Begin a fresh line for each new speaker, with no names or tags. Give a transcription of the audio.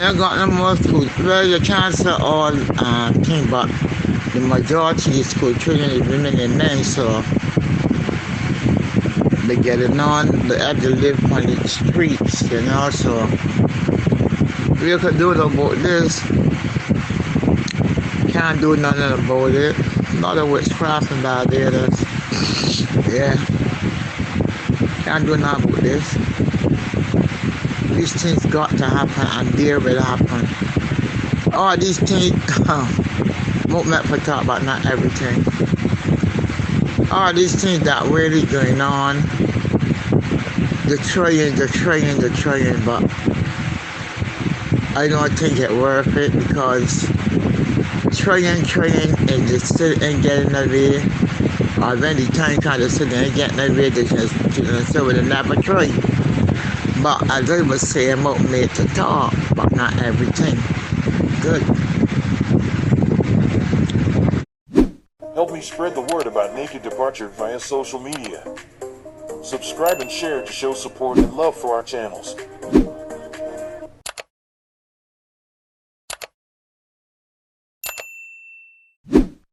I got no more school. Well, you can't say all thing, but the majority of the school children is women and men, so they get it on. They have to live on the streets, so we could do about this. Can't do nothing about it. A lot of witchcraft and bad there. Yeah. Can't do nothing about this. These things got to happen and they will happen. All these things, won't make for talk about not everything. All these things that really going on, the trying, but I don't think it worth it because trying and just still ain't getting no way. Or when the time kind of sitting and getting no way, they just so they never try. But as I was saying, about made to talk, but not everything. Good.
Help me spread the word about Naked Departure via social media. Subscribe and share to show support and love for our channels.